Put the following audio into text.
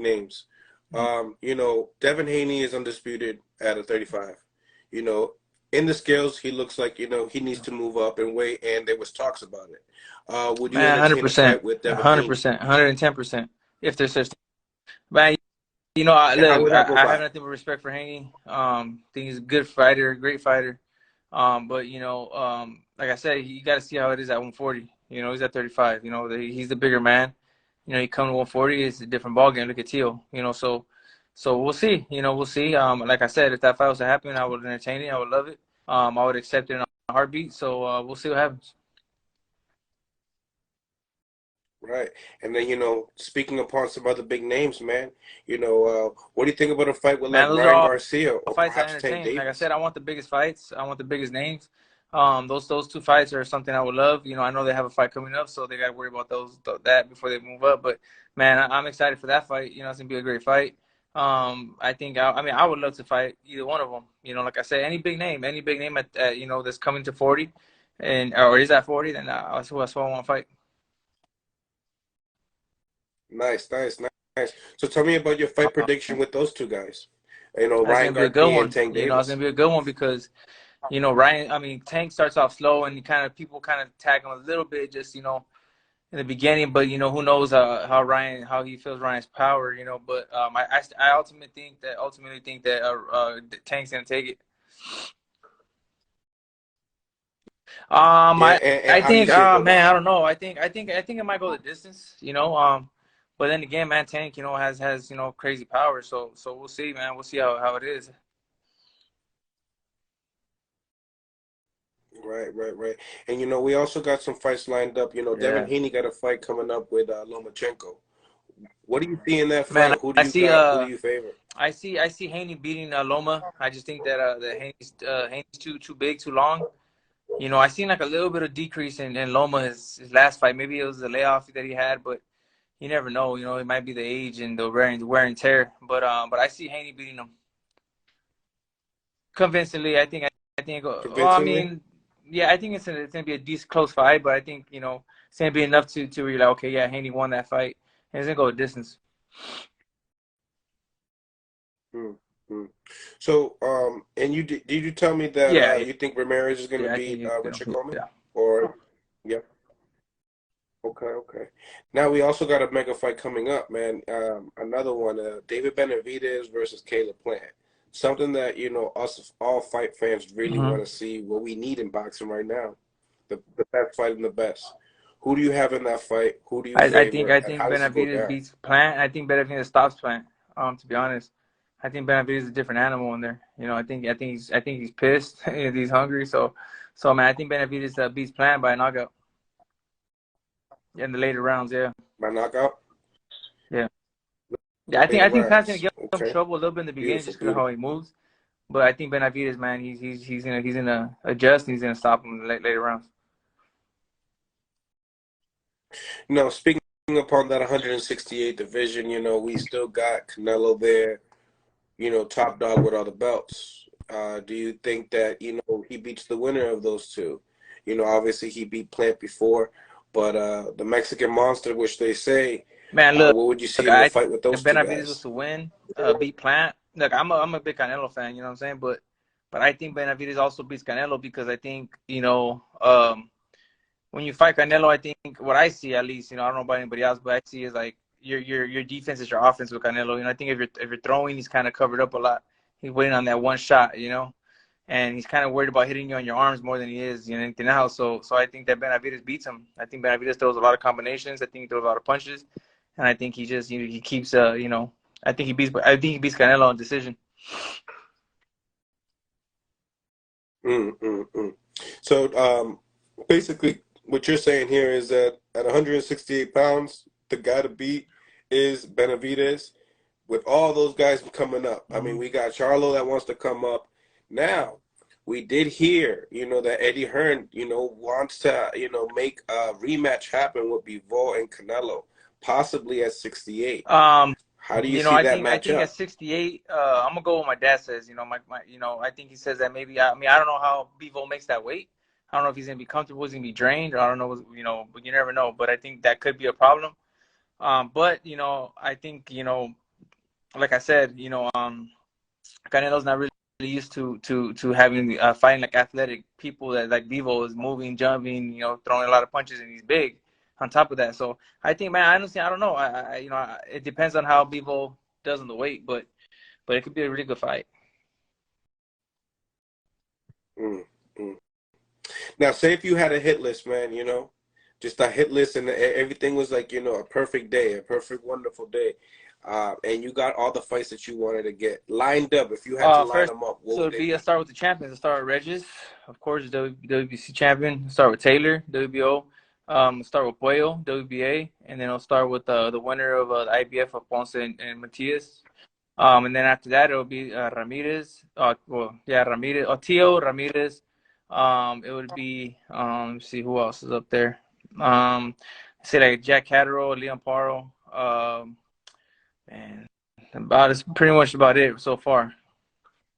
names. Devin Haney is undisputed at a 35. You know, in the scales, he looks like, he needs to move up in weight, and there was talks about it. Would you Man, entertain a 100%, fight with Devin Haney? 100%, 110%. If there's such, man, And how look, would that go I have by? nothing but respect for Haney. Think he's a good fighter, great fighter. But like I said, you got to see how it is at 140. He's at 35. He's the bigger man. He come to 140, it's a different ballgame. Look at Teal. So we'll see. We'll see. Like I said, if that fight was to happen, I would entertain it. I would love it. I would accept it in a heartbeat. So we'll see what happens. Right. And then, speaking upon some other big names, man, what do you think about a fight with like Man, those are Ryan all Garcia or fights I perhaps Tank entertain. Like I Davis? said, I want the biggest fights. I want the biggest names. Those two fights are something I would love. I know they have a fight coming up, so they got to worry about that before they move up. But man, I'm excited for that fight. It's gonna be a great fight. I think I would love to fight either one of them. Like I said, any big name at that's coming to 40, or is at 40, then that's who I want to fight. Nice, nice, nice. So tell me about your fight prediction with those two guys. That's Ryan gonna be a good Garcia and one. Tank It's gonna Davis. be a good one because Ryan. Tank starts off slow and people kind of tag him a little bit, just in the beginning. But who knows how he feels Ryan's power. But I ultimately think that Tank's gonna take it. Yeah, I and I how do you think see it go man, down? I don't know. I think it might go the distance. But then again, man, Tank has crazy power. So we'll see, man. We'll see how it is. Right, right, right. And we also got some fights lined up. Devin Yeah, Haney got a fight coming up with Lomachenko. What do you see in that man. fight? Who do I you see. got? Who do you favor? I see Haney beating Loma. I just think that Haney's too big, too long. I seen like a little bit of decrease in Loma his last fight. Maybe it was the layoff that he had, but you never know. It might be the age and the wear and tear. But I see Haney beating him convincingly. I think. Well, I Convincingly? mean, yeah, I think it's gonna be a decent close fight, but I think it's gonna be enough to where you're like, okay, yeah, Haney won that fight, and it's gonna go a distance. Hmm. Hmm. So, and did you tell me that Yeah, yeah, you think Ramirez is going to yeah. I think beat Richard Coleman? yeah. Or yeah, okay, okay. Now we also got a mega fight coming up, man. Another one, David Benavidez versus Caleb Plant. Something that us all fight fans really hmm want to see. What we need in boxing right now, the best fight and the best. Who do you have in that fight? Who do you I think favor, I and think how does it go Benavidez down? beats Plant. I think Benavidez stops Plant. To be honest, I think Benavidez is a different animal in there. I think he's pissed. He's hungry. So man, I think Benavidez beats Plant by a knockout in the later rounds. Yeah, By knockout? yeah, yeah. I Later think Plant's gonna rounds. get him Okay, trouble a little bit in the beginning beautiful, just because of how beautiful. he moves. But I think Benavidez, man, he's gonna adjust and he's gonna stop him in the later rounds. No, speaking upon that 168 division, we still got Canelo there, top dog with all the belts. Do you think that, he beats the winner of those two? Obviously he beat Plant before, but the Mexican Monster, which they say, Man, look, what would you see look. in the I fight with if those two Benavidez was guys? to win, beat Plant. Look, I'm a big Canelo fan. You know what I'm saying? But I think Benavidez also beats Canelo because I think when you fight Canelo, I think what I see at least, I don't know about anybody else, but I see is like your defense is your offense with Canelo. I think if you're throwing, he's kind of covered up a lot. He's waiting on that one shot, and he's kind of worried about hitting you on your arms more than he is, anything else. So I think that Benavidez beats him. I think Benavidez throws a lot of combinations. I think he throws a lot of punches, and I think he just he keeps I think he beats Canelo on decision. Mm, mm, mm. So basically, what you're saying here is that at 168 pounds, the guy to beat is Benavidez. With all those guys coming up, I mean, hmm we got Charlo that wants to come up. Now, we did hear, that Eddie Hearn, wants to, make a rematch happen with Bivol and Canelo, possibly at 68. Um, How do you see I that think I match think at up? 68, I'm gonna go with my dad says. I think he says that maybe. I don't know how Bevo makes that weight. I don't know if he's gonna be comfortable, he's gonna be drained. I don't know, but you never know. But I think that could be a problem. But I think like I said, Canelo's not really used to having fighting like athletic people that like Vivo is moving, jumping, throwing a lot of punches, and he's big. On top of that, so I think, man, honestly, I don't know. It depends on how Vivo does on the weight, but it could be a really good fight. Mm, mm. Now, say if you had a hit list, man, just a hit list, and everything was like, a perfect day, a perfect, wonderful day, and you got all the fights that you wanted to get lined up. If you had to line First, them up, what so would it'd they be a be? start with the champions. I start with Regis, of course, WBC champion. Start with Taylor, WBO. Start with Puello, WBA, and then I'll start with the winner of the IBF of Ponce and Matias. And then after that, it'll be Ramirez. Ramirez. Tio Ramirez. It would be let's see who else is up there. Say like Jack Catterall, Leon Paro. And about it's pretty much about it so far.